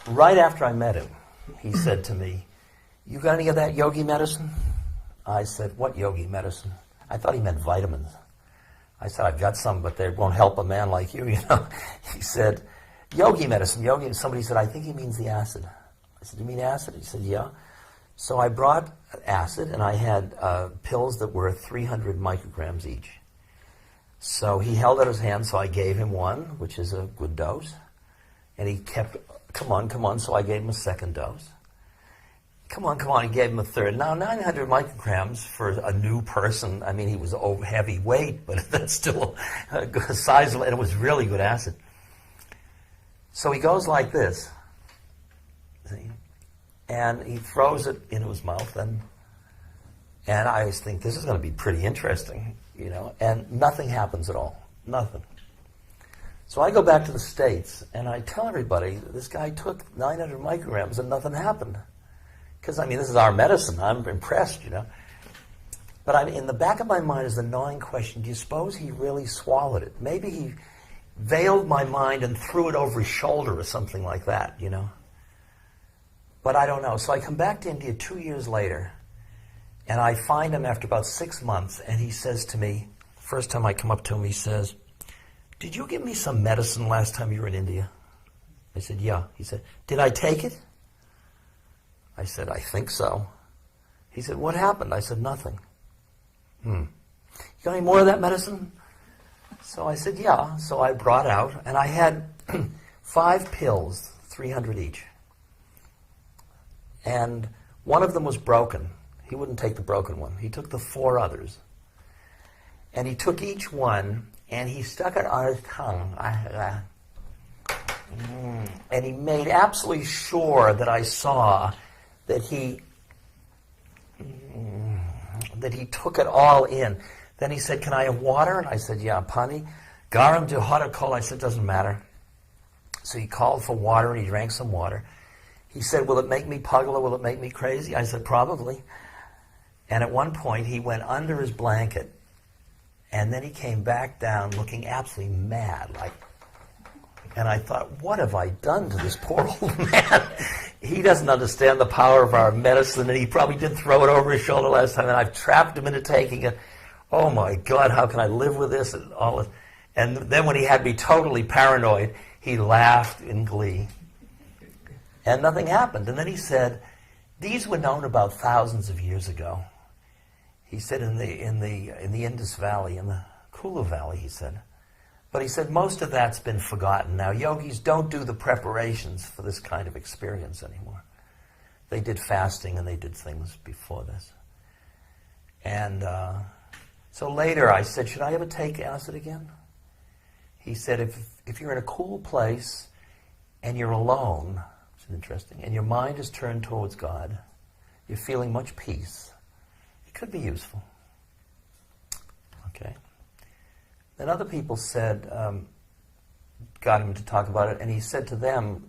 right after I met him, he said to me, "You got any of that yogi medicine?" I said, "What yogi medicine?" I thought he meant vitamins. I said, "I've got some, but they won't help a man like you, you know." He said, "Yogi medicine, yogi." And somebody said, "I think he means the acid." I said, "You mean acid?" He said, "Yeah." So I brought acid, and I had pills that were 300 micrograms each. So he held out his hand, so I gave him one, which is a good dose. And he kept, come on, so I gave him a second dose. Come on, he gave him a third. Now, 900 micrograms for a new person, I mean, he was heavyweight, but that's still a good size, and it was really good acid. So he goes like this, see? And he throws it into his mouth, and I always think, this is going to be pretty interesting, you know, and nothing happens at all, nothing. So I go back to the States, and I tell everybody, this guy took 900 micrograms and nothing happened. Because, I mean, this is our medicine. I'm impressed, you know. But in the back of my mind is the gnawing question, do you suppose he really swallowed it? Maybe he veiled my mind and threw it over his shoulder or something like that, you know. But I don't know. So I come back to India 2 years later, and I find him after about 6 months, and he says to me, first time I come up to him, he says, "Did you give me some medicine last time you were in India?" I said, "Yeah." He said, "Did I take it?" I said, "I think so." He said, "What happened?" I said, "Nothing." You got any more of that medicine? So I said, "Yeah." So I brought out, and I had 5 pills, 300 each. And one of them was broken. He wouldn't take the broken one. He took the 4 others. And he took each one, and he stuck it on his tongue. And he made absolutely sure that I saw that he took it all in. Then he said, "Can I have water?" And I said, "Yeah, pani. Garam to hot or cold?" I said, "Doesn't matter." So he called for water, and he drank some water. He said, "Will it make me puggle? Will it make me crazy?" I said, "Probably." And at one point, he went under his blanket, and then he came back down looking absolutely mad. And I thought, what have I done to this poor old man? He doesn't understand the power of our medicine, and he probably did throw it over his shoulder last time, and I've trapped him into taking it. Oh my God, how can I live with this? And all this. And then when he had me totally paranoid, he laughed in glee. And nothing happened. And then he said, "These were known about thousands of years ago." He said in the Indus Valley, in the Kulu Valley, he said. But he said, most of that's been forgotten. Now, yogis don't do the preparations for this kind of experience anymore. They did fasting and they did things before this. And so later I said, "Should I ever take acid again?" He said, if you're in a cool place and you're alone, which is interesting, and your mind is turned towards God, you're feeling much peace, it could be useful. Okay. Then other people said, got him to talk about it, and he said to them,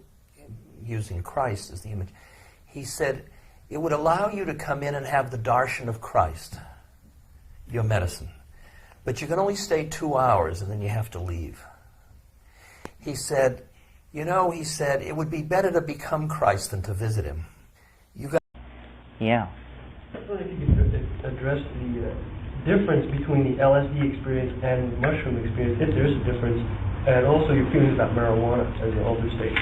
using Christ as the image, he said, "It would allow you to come in and have the darshan of Christ, your medicine. But you can only stay 2 hours, and then you have to leave." He said, "It would be better to become Christ than to visit him." Yeah. I was wondering if you could address the difference between the LSD experience and mushroom experience, if there is a difference, and also your feelings about marijuana as an older stage.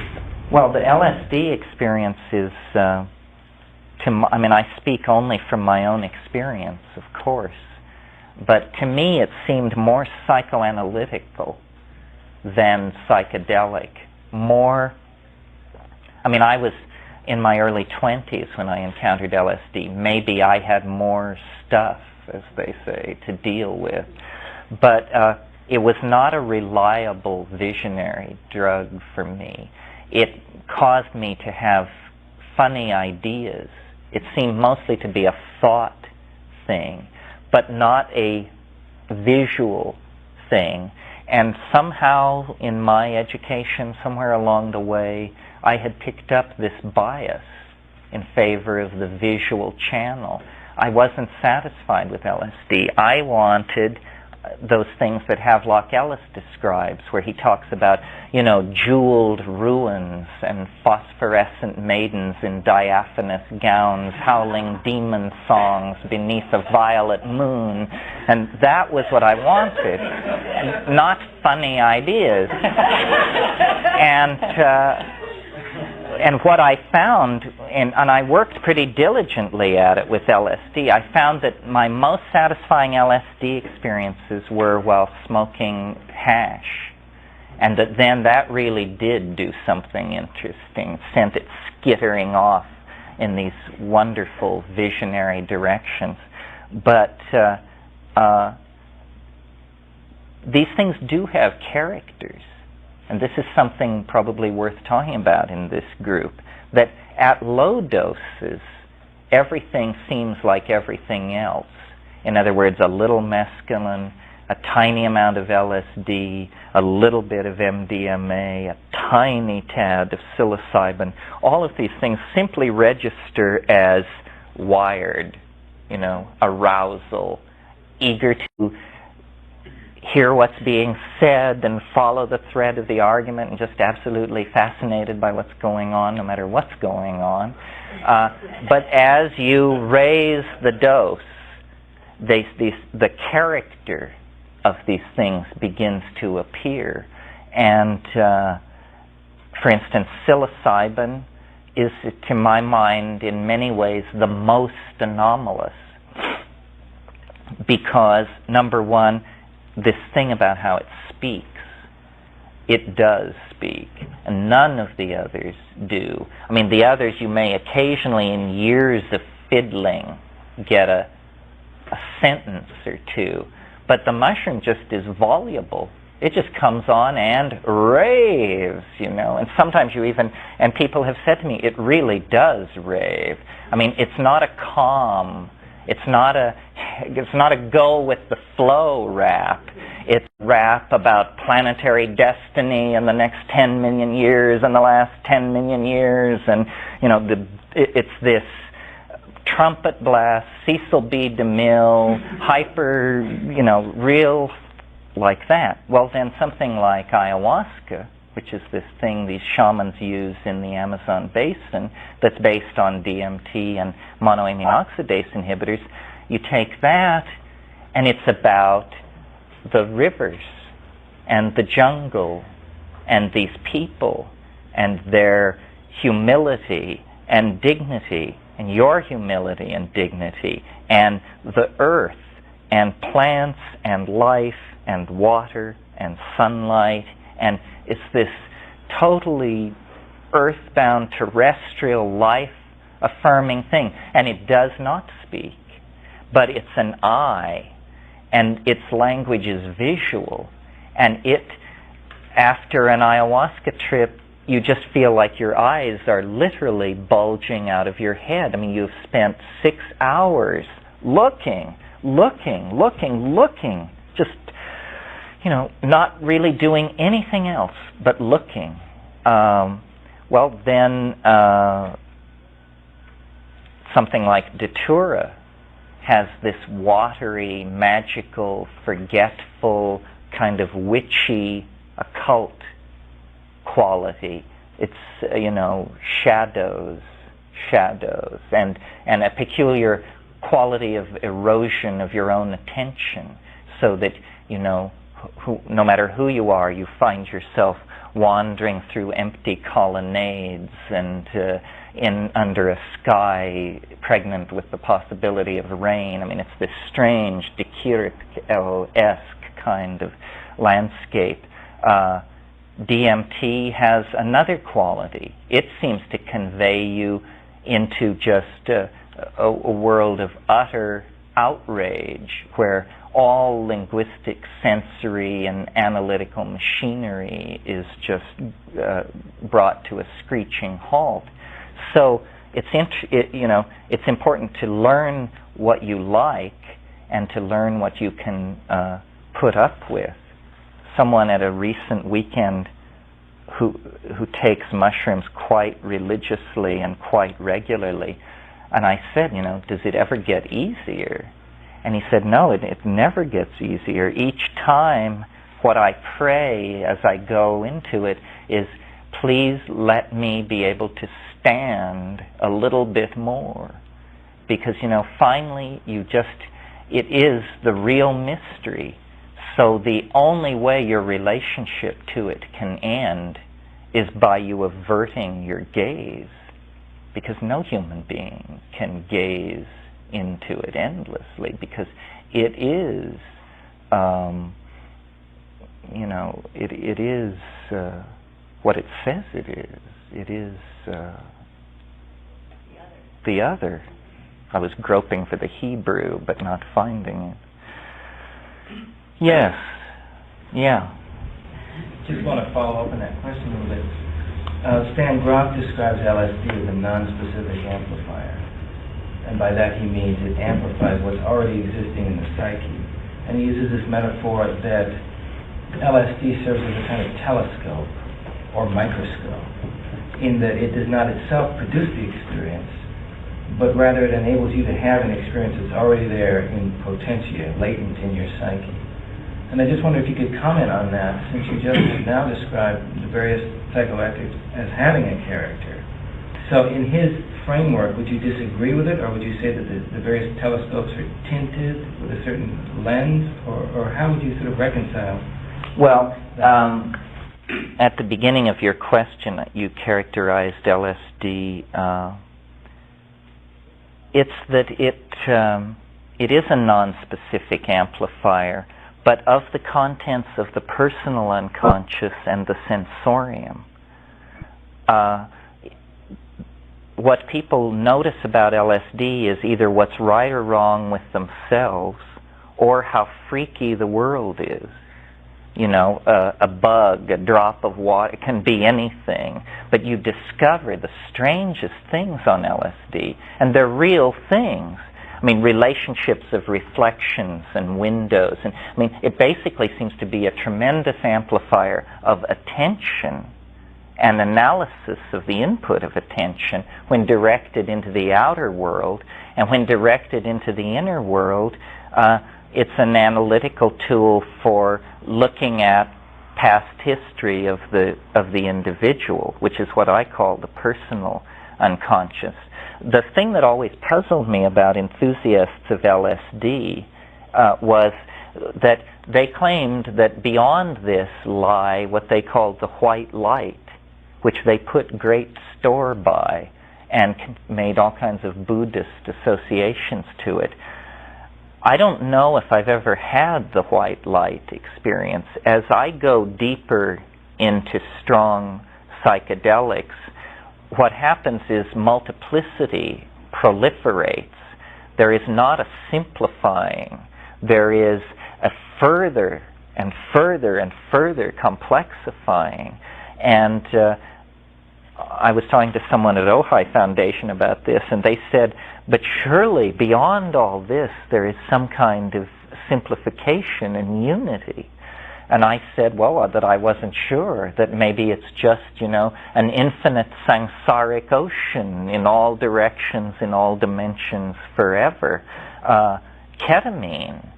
Well, the LSD experience is, I speak only from my own experience, of course, but to me it seemed more psychoanalytical than psychedelic. I was in my early 20s when I encountered LSD. Maybe I had more stuff, as they say, to deal with. But it was not a reliable visionary drug for me. It caused me to have funny ideas. It seemed mostly to be a thought thing, but not a visual thing. And somehow in my education, somewhere along the way, I had picked up this bias in favor of the visual channel. I wasn't satisfied with LSD. I wanted those things that Havelock Ellis describes, where he talks about, jeweled ruins and phosphorescent maidens in diaphanous gowns howling demon songs beneath a violet moon. And that was what I wanted, not funny ideas. And what I found, and I worked pretty diligently at it with LSD, I found that my most satisfying LSD experiences were while smoking hash. And that really did do something interesting, sent it skittering off in these wonderful visionary directions. But these things do have characters. And this is something probably worth talking about in this group, that at low doses, everything seems like everything else. In other words, a little mescaline, a tiny amount of LSD, a little bit of MDMA, a tiny tad of psilocybin. All of these things simply register as wired, arousal, eager to hear what's being said and follow the thread of the argument, and just absolutely fascinated by what's going on, no matter what's going on. But as you raise the dose, the character of these things begins to appear. And for instance, psilocybin is, to my mind, in many ways the most anomalous, because, number one, this thing about how it speaks, it does speak, and none of the others do. I mean, the others, you may occasionally, in years of fiddling, get a sentence or two, but the mushroom just is voluble. It just comes on and raves, and sometimes and people have said to me, it really does rave. I mean, it's not a calm, it's not a go with the flow rap. It's rap about planetary destiny and the next 10 million years and the last 10 million years, and it's this trumpet blast, Cecil B. DeMille, hyper, real like that. Well, then something like ayahuasca, which is this thing these shamans use in the Amazon basin that's based on DMT and monoamine oxidase inhibitors, you take that and it's about the rivers and the jungle and these people and their humility and dignity, and your humility and dignity, and the earth and plants and life and water and sunlight, and it's this totally earthbound, terrestrial, life-affirming thing. And it does not speak, but it's an I, and its language is visual. And after an ayahuasca trip, you just feel like your eyes are literally bulging out of your head. I mean, you've spent 6 hours looking, just, not really doing anything else but looking. Well, then something like Datura has this watery, magical, forgetful, kind of witchy, occult quality. It's, shadows, and a peculiar quality of erosion of your own attention, so that, no matter who you are, you find yourself wandering through empty colonnades and under a sky pregnant with the possibility of rain. I mean, it's this strange, De Klerk-esque kind of landscape. DMT has another quality. It seems to convey you into just a world of utter outrage, where all linguistic, sensory, and analytical machinery is just brought to a screeching halt. So it's important to learn what you like and to learn what you can put up with. Someone at a recent weekend who takes mushrooms quite religiously and quite regularly, and I said, does it ever get easier? And he said, no, it never gets easier. Each time what I pray as I go into it is, please let me be able to stand a little bit more. Because, finally it is the real mystery. So the only way your relationship to it can end is by you averting your gaze. Because no human being can gaze into it endlessly, because it is, it is what it says it is. It is the other. I was groping for the Hebrew, but not finding it. Yes. Yeah. Just want to follow up on that question a little bit. Stan Grof describes LSD as a non-specific amplifier. And by that he means it amplifies what's already existing in the psyche. And he uses this metaphor that LSD serves as a kind of telescope or microscope, in that it does not itself produce the experience, but rather it enables you to have an experience that's already there in potentia, latent in your psyche. And I just wonder if you could comment on that, since you just now described the various psychoactives as having a character. So in his framework, would you disagree with it, or would you say that the various telescopes are tinted with a certain lens, or how would you sort of reconcile? Well, at the beginning of your question, you characterized LSD. It's that it is a non-specific amplifier, but of the contents of the personal unconscious and the sensorium. What people notice about LSD is either what's right or wrong with themselves, or how freaky the world is. A bug, a drop of water, it can be anything. But you discover the strangest things on LSD, and they're real things. I mean, relationships of reflections and windows. And it basically seems to be a tremendous amplifier of attention and analysis of the input of attention when directed into the outer world. And when directed into the inner world, it's an analytical tool for looking at past history of the individual, which is what I call the personal unconscious. The thing that always puzzled me about enthusiasts of LSD was that they claimed that beyond this lie what they called the white light, which they put great store by and made all kinds of Buddhist associations to it. I don't know if I've ever had the white light experience. As I go deeper into strong psychedelics, what happens is multiplicity proliferates. There is not a simplifying. There is a further and further and further complexifying. And I was talking to someone at Ojai Foundation about this, and they said, but surely beyond all this there is some kind of simplification and unity. And I said, well, that I wasn't sure, that maybe it's just, an infinite samsaric ocean in all directions, in all dimensions, forever. Ketamine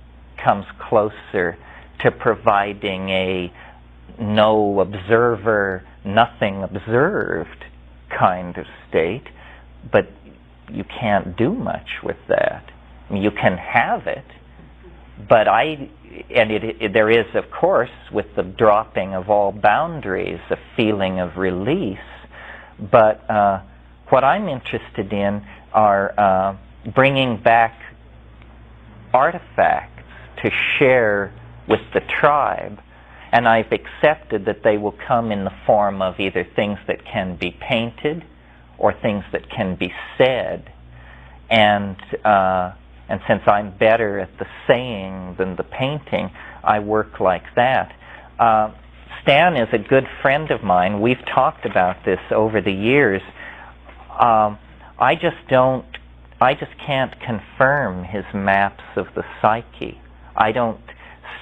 comes closer to providing a no observer, nothing observed kind of state, but you can't do much with that. You can have it, but there is, of course, with the dropping of all boundaries, a feeling of release. But what I'm interested in are bringing back artifacts to share with the tribe. And I've accepted that they will come in the form of either things that can be painted or things that can be said. And since I'm better at the saying than the painting, I work like that. Stan is a good friend of mine. We've talked about this over the years. I just can't confirm his maps of the psyche. I don't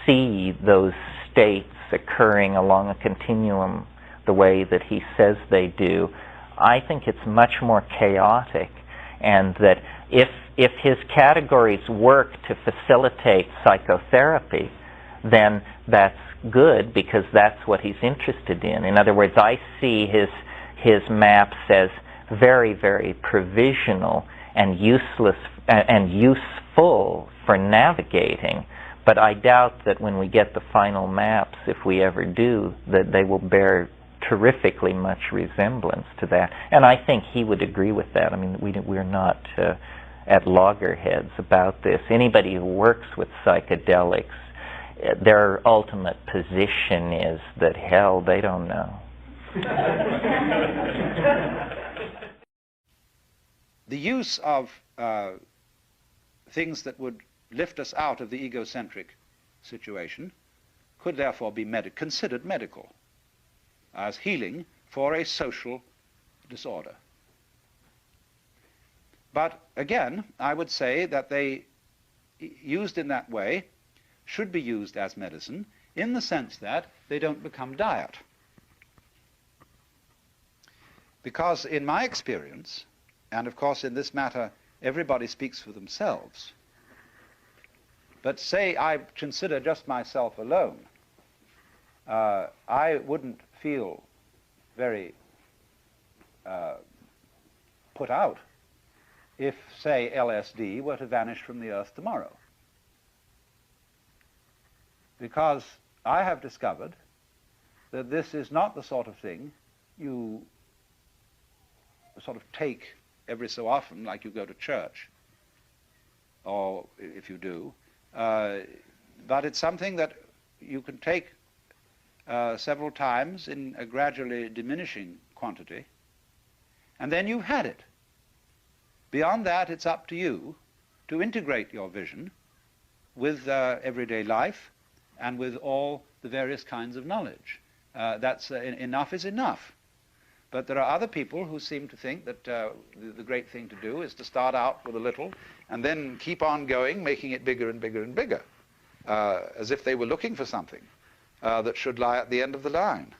see those states occurring along a continuum the way that he says they do. I think it's much more chaotic. and that if his categories work to facilitate psychotherapy, then that's good because that's what he's interested in. In other words, I see his maps as very, very provisional and useless and useful for navigating, but I doubt that when we get the final maps, if we ever do, that they will bear terrifically much resemblance to that. And I think he would agree with that. I mean, we're not at loggerheads about this. Anybody who works with psychedelics, their ultimate position is that, hell, they don't know. The use of things that would lift us out of the egocentric situation could therefore be considered medical as healing for a social disorder. But again, I would say that they, used in that way, should be used as medicine in the sense that they don't become diet. Because in my experience, and of course in this matter everybody speaks for themselves, but say I consider just myself alone, I wouldn't feel very put out if, say, LSD were to vanish from the earth tomorrow. Because I have discovered that this is not the sort of thing you sort of take every so often, like you go to church, or if you do, but it's something that you can take several times in a gradually diminishing quantity, and then you've had it. Beyond that, it's up to you to integrate your vision with everyday life and with all the various kinds of knowledge. That's enough is enough. But there are other people who seem to think that the great thing to do is to start out with a little and then keep on going, making it bigger and bigger and bigger, as if they were looking for something that should lie at the end of the line.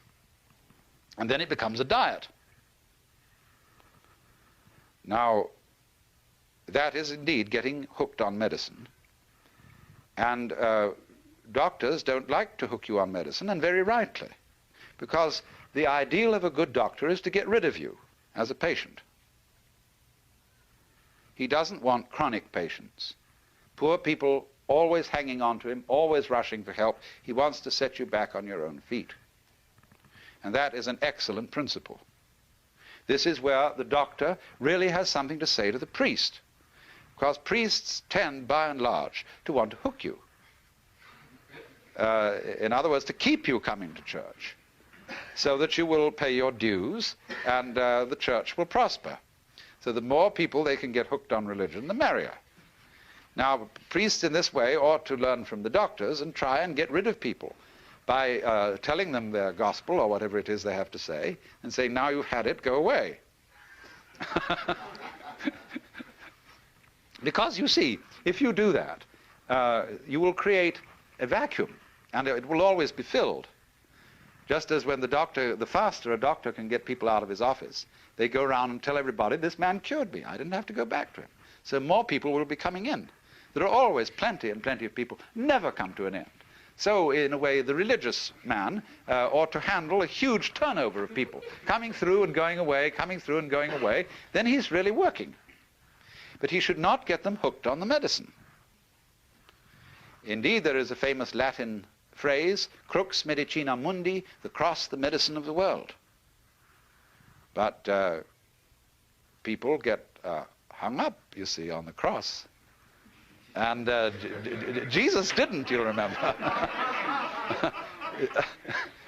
And then it becomes a diet. Now, that is indeed getting hooked on medicine. And doctors don't like to hook you on medicine, and very rightly, because the ideal of a good doctor is to get rid of you as a patient. He doesn't want chronic patients, poor people always hanging on to him, always rushing for help. He wants to set you back on your own feet. And that is an excellent principle. This is where the doctor really has something to say to the priest, because priests tend, by and large, to want to hook you. In other words, to keep you coming to church, so that you will pay your dues and the church will prosper. So the more people they can get hooked on religion, the merrier. Now, priests in this way ought to learn from the doctors and try and get rid of people by telling them their gospel or whatever it is they have to say and say, now you've had it, go away. Because, you see, if you do that, you will create a vacuum, and it will always be filled. Just as when the faster a doctor can get people out of his office, they go around and tell everybody, this man cured me, I didn't have to go back to him. So more people will be coming in. There are always plenty and plenty of people, never come to an end. So, in a way, the religious man ought to handle a huge turnover of people, coming through and going away, coming through and going away. Then he's really working. But he should not get them hooked on the medicine. Indeed, there is a famous Latin phrase, crux medicina mundi, the cross, the medicine of the world. But people get hung up, you see, on the cross. And Jesus didn't, you remember.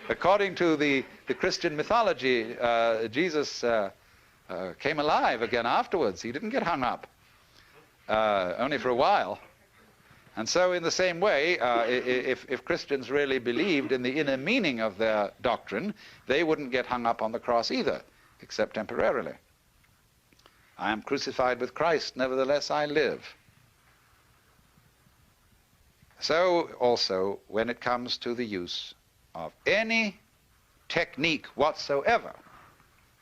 According to the Christian mythology, Jesus came alive again afterwards. He didn't get hung up, only for a while. And so in the same way, if Christians really believed in the inner meaning of their doctrine, they wouldn't get hung up on the cross either, except temporarily. I am crucified with Christ, nevertheless I live. So also, when it comes to the use of any technique whatsoever,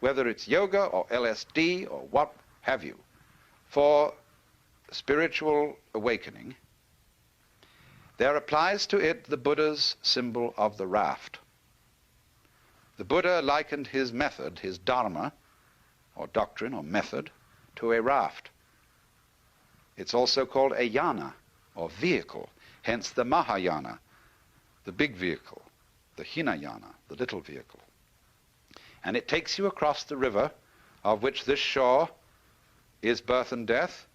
whether it's yoga or LSD or what have you, for spiritual awakening, there applies to it the Buddha's symbol of the raft. The Buddha likened his method, his dharma, or doctrine or method, to a raft. It's also called a yana, or vehicle, hence the Mahayana, the big vehicle, the Hinayana, the little vehicle. And it takes you across the river, of which this shore is birth and death,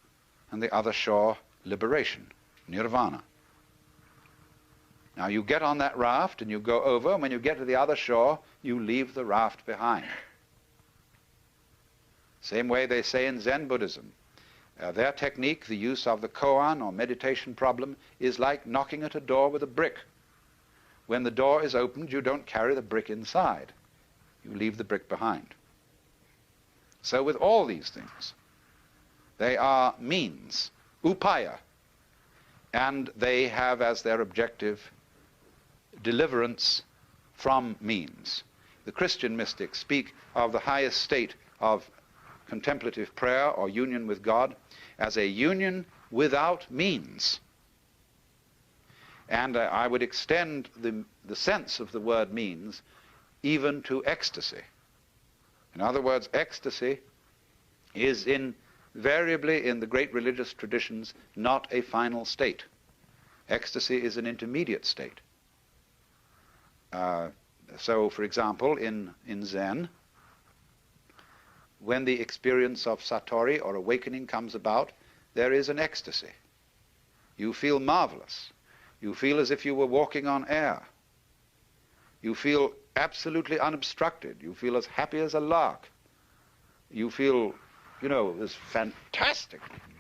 and the other shore liberation, nirvana. Now you get on that raft and you go over, and when you get to the other shore, you leave the raft behind. Same way they say in Zen Buddhism. Their technique, the use of the koan or meditation problem, is like knocking at a door with a brick. When the door is opened, you don't carry the brick inside. You leave the brick behind. So with all these things, they are means, upaya, and they have as their objective deliverance from means. The Christian mystics speak of the highest state of contemplative prayer or union with God as a union without means. And I would extend the sense of the word means even to ecstasy. In other words, ecstasy is invariably in the great religious traditions not a final state. Ecstasy is an intermediate state. So, for example, in Zen, when the experience of satori or awakening comes about, there is an ecstasy. You feel marvelous. You feel as if you were walking on air. You feel absolutely unobstructed. You feel as happy as a lark. You feel, you know, this fantastic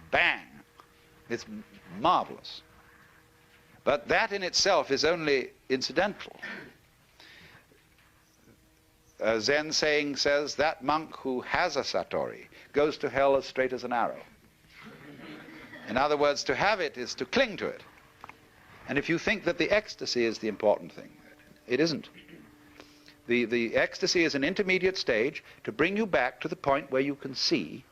bang. It's marvelous. But that in itself is only incidental. A Zen saying says, that monk who has a satori goes to hell as straight as an arrow. In other words, to have it is to cling to it. And if you think that the ecstasy is the important thing, it isn't. The ecstasy is an intermediate stage to bring you back to the point where you can see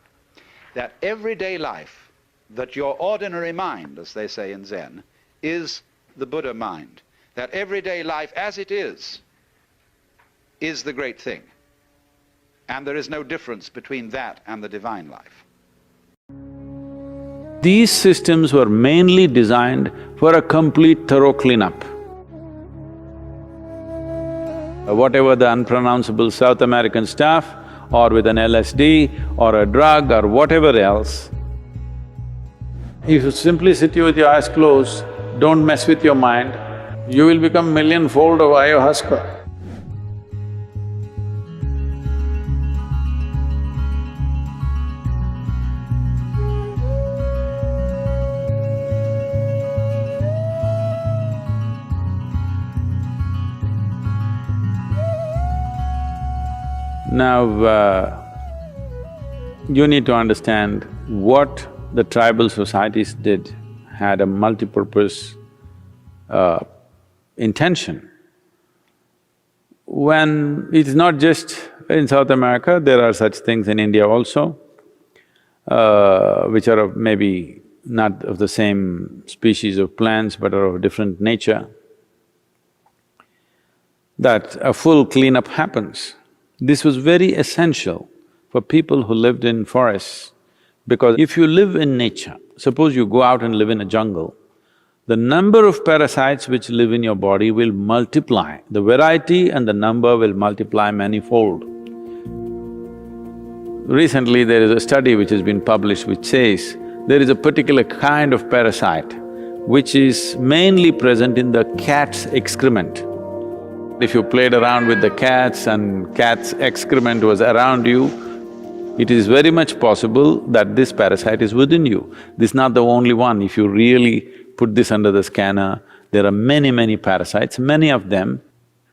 that everyday life, that your ordinary mind, as they say in Zen, is the Buddha mind. That everyday life as it is the great thing. And there is no difference between that and the divine life. These systems were mainly designed for a complete thorough cleanup. Whatever the unpronounceable South American stuff, or with an LSD, or a drug, or whatever else, if you simply sit with your eyes closed, don't mess with your mind, you will become millionfold of ayahuasca. Now, you need to understand what the tribal societies did had a multi-purpose intention. When it's not just in South America, there are such things in India also, which are of maybe not of the same species of plants but are of different nature, that a full cleanup happens. This was very essential for people who lived in forests, because if you live in nature, suppose you go out and live in a jungle, the number of parasites which live in your body will multiply, the variety and the number will multiply manifold. Recently there is a study which has been published which says there is a particular kind of parasite which is mainly present in the cat's excrement. If you played around with the cats and cat's excrement was around you, it is very much possible that this parasite is within you. This is not the only one. If you really put this under the scanner, there are many parasites, many of them.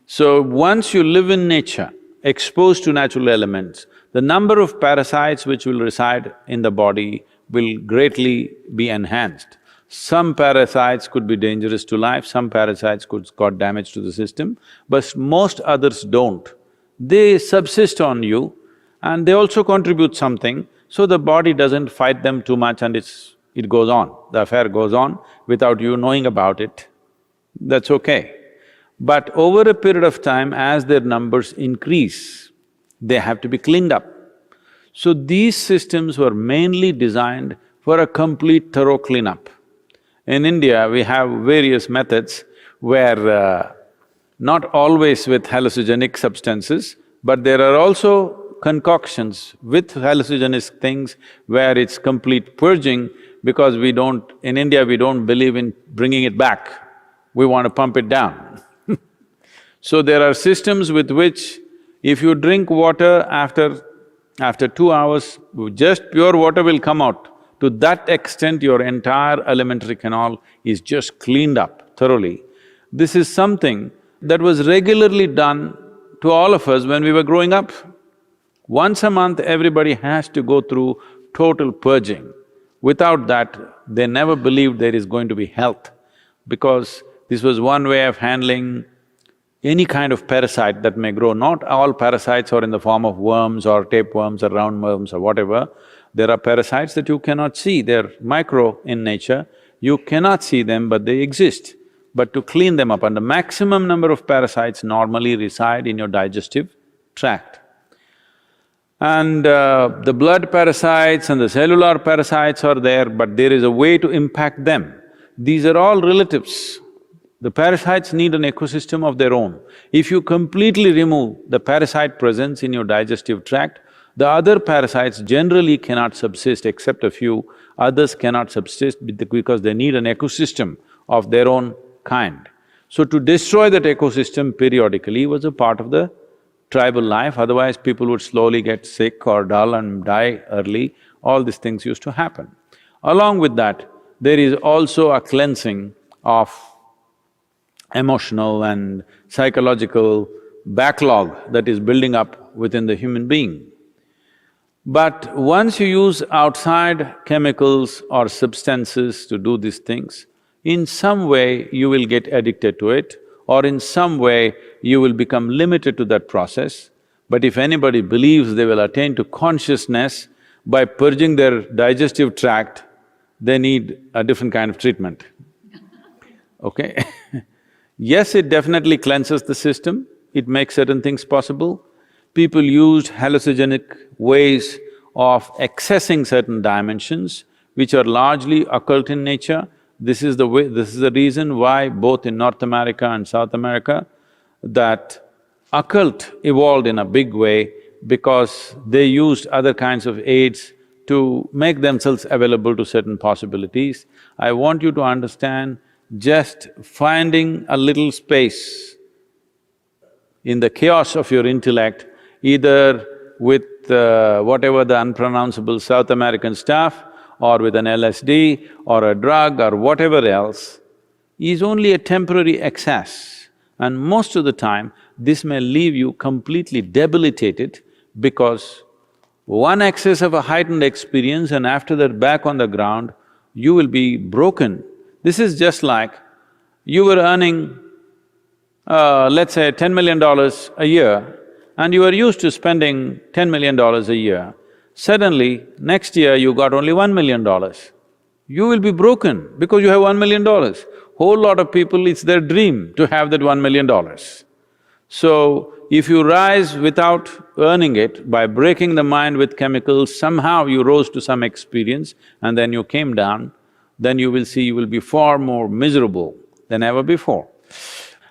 So once you live in nature, exposed to natural elements, the number of parasites which will reside in the body will greatly be enhanced. Some parasites could be dangerous to life, some parasites could cause damage to the system, but most others don't. They subsist on you and they also contribute something. So the body doesn't fight them too much and it goes on, the affair goes on without you knowing about it. That's okay. But over a period of time, as their numbers increase, they have to be cleaned up. So these systems were mainly designed for a complete thorough cleanup. In India, we have various methods where not always with hallucinogenic substances, but there are also concoctions with hallucinogenic things where it's complete purging, because in India we don't believe in bringing it back, we want to pump it down. So there are systems with which if you drink water after 2 hours, just pure water will come out. To that extent, your entire alimentary canal is just cleaned up thoroughly. This is something that was regularly done to all of us when we were growing up. Once a month, everybody has to go through total purging. Without that, they never believed there is going to be health, because this was one way of handling any kind of parasite that may grow. Not all parasites are in the form of worms or tapeworms or roundworms or whatever. There are parasites that you cannot see, they're micro in nature, you cannot see them but they exist. But to clean them up, and the maximum number of parasites normally reside in your digestive tract. And the blood parasites and the cellular parasites are there, but there is a way to impact them. These are all relatives. The parasites need an ecosystem of their own. If you completely remove the parasite presence in your digestive tract, the other parasites generally cannot subsist, except a few. Others cannot subsist because they need an ecosystem of their own kind. So to destroy that ecosystem periodically was a part of the tribal life, otherwise people would slowly get sick or dull and die early. All these things used to happen. Along with that, there is also a cleansing of emotional and psychological backlog that is building up within the human being. But once you use outside chemicals or substances to do these things, in some way you will get addicted to it, or in some way you will become limited to that process. But if anybody believes they will attain to consciousness by purging their digestive tract, they need a different kind of treatment, okay? Yes, it definitely cleanses the system, it makes certain things possible. People used hallucinogenic ways of accessing certain dimensions which are largely occult in nature. This is the reason why both in North America and South America, that occult evolved in a big way, because they used other kinds of aids to make themselves available to certain possibilities. I want you to understand, just finding a little space in the chaos of your intellect, either with whatever the unpronounceable South American stuff, or with an LSD or a drug or whatever else, is only a temporary excess. And most of the time, this may leave you completely debilitated, because one excess of a heightened experience and after that back on the ground, you will be broken. This is just like you were earning, let's say $10 million a year, and you were used to spending $10 million a year. Suddenly, next year you got only $1 million. You will be broken because you have $1 million. Whole lot of people, it's their dream to have that $1 million. So, if you rise without earning it, by breaking the mind with chemicals, somehow you rose to some experience and then you came down, then you will see you will be far more miserable than ever before.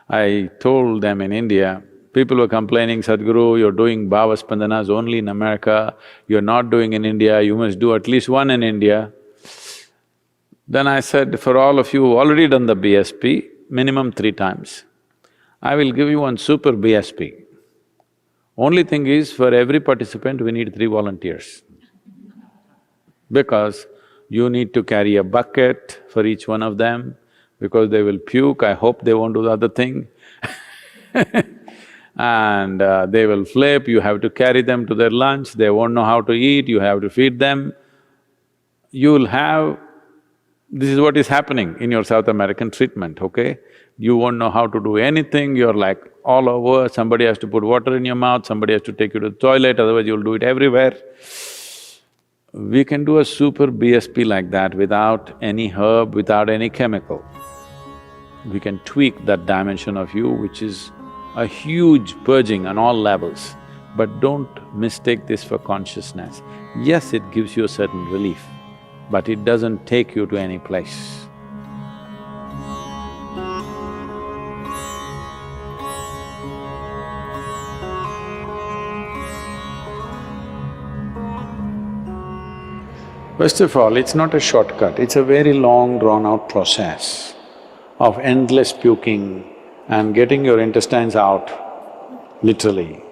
I told them in India, people were complaining, Sadghuru, you're doing Bhava Spandanas only in America, you're not doing in India, you must do at least one in India. Then I said, for all of you who've already done the BSP, minimum 3 times, I will give you one super BSP. Only thing is, for every participant, we need 3 volunteers. Because you need to carry a bucket for each one of them, because they will puke, I hope they won't do the other thing and they will flip, you have to carry them to their lunch, they won't know how to eat, you have to feed them. You'll have… This is what is happening in your South American treatment, okay? You won't know how to do anything, you're like all over, somebody has to put water in your mouth, somebody has to take you to the toilet, otherwise you'll do it everywhere. We can do a super BSP like that without any herb, without any chemical. We can tweak that dimension of you, which is a huge purging on all levels. But don't mistake this for consciousness. Yes, it gives you a certain relief, but it doesn't take you to any place. First of all, it's not a shortcut, it's a very long, drawn-out process of endless puking and getting your intestines out, literally.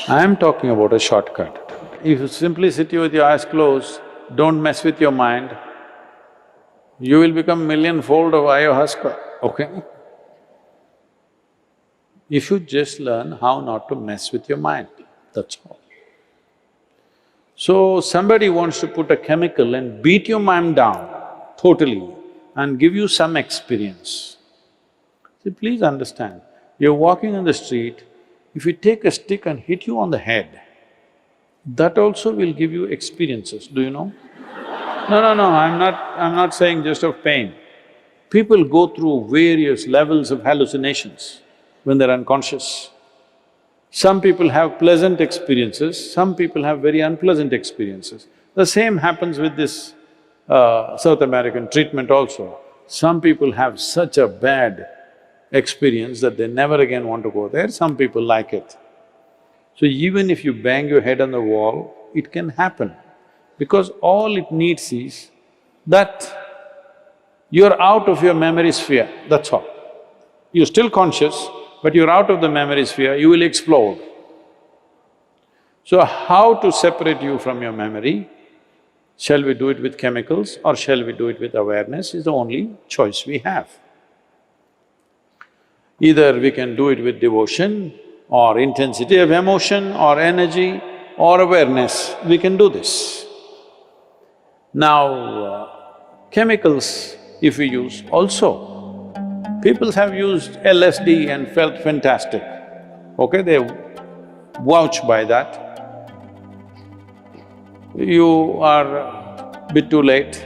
I'm talking about a shortcut. If you simply sit here with your eyes closed, don't mess with your mind, you will become millionfold of ayahuasca, okay? You should just learn how not to mess with your mind, that's all. So, somebody wants to put a chemical and beat your mind down totally and give you some experience. See, please understand, you're walking on the street, if you take a stick and hit you on the head, that also will give you experiences, do you know? No, I'm not saying just of pain. People go through various levels of hallucinations when they're unconscious. Some people have pleasant experiences, some people have very unpleasant experiences. The same happens with this South American treatment also. Some people have such a bad experience that they never again want to go there, some people like it. So even if you bang your head on the wall, it can happen, because all it needs is that you're out of your memory sphere, that's all. You're still conscious, but you're out of the memory sphere, you will explode. So how to separate you from your memory? Shall we do it with chemicals or shall we do it with awareness is the only choice we have. Either we can do it with devotion or intensity of emotion or energy or awareness, we can do this. Now, chemicals if we use also, people have used LSD and felt fantastic, okay, they vouch by that. You are a bit too late.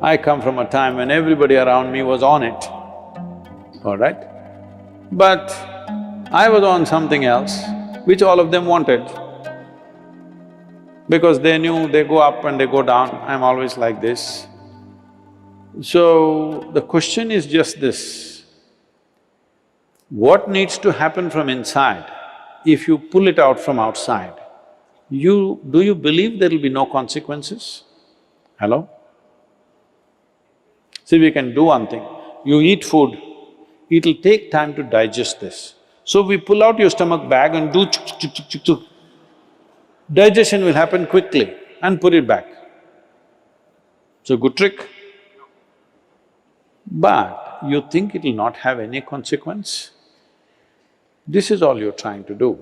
I come from a time when everybody around me was on it, all right? But I was on something else, which all of them wanted. Because they knew they go up and they go down, I'm always like this. So, the question is just this, what needs to happen from inside if you pull it out from outside? Do you believe there will be no consequences? Hello? See, we can do one thing, you eat food, it'll take time to digest this. So we pull out your stomach bag and do chuk chuk chuk chuk chuk. Digestion will happen quickly and put it back. It's a good trick. But you think it'll not have any consequence? This is all you're trying to do.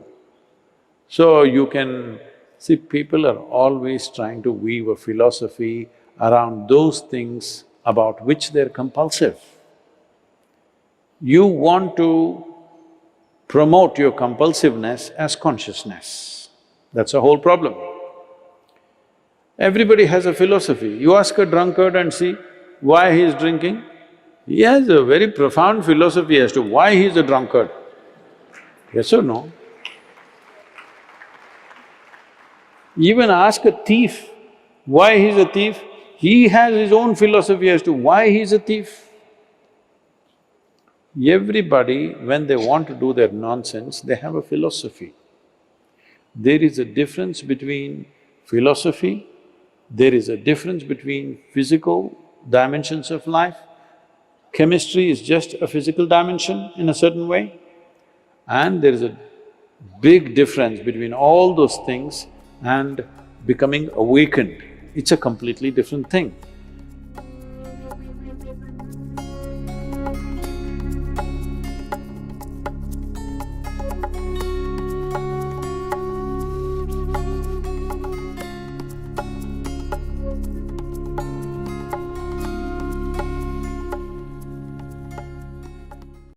So you can… see, people are always trying to weave a philosophy around those things about which they're compulsive. You want to promote your compulsiveness as consciousness. That's the whole problem. Everybody has a philosophy. You ask a drunkard and see why he is drinking, he has a very profound philosophy as to why he is a drunkard. Yes or no? Even ask a thief why he's a thief, he has his own philosophy as to why he's a thief. Everybody, when they want to do their nonsense, they have a philosophy. There is a difference between philosophy, there is a difference between physical dimensions of life. Chemistry is just a physical dimension in a certain way, and there is a big difference between all those things and becoming awakened. It's a completely different thing.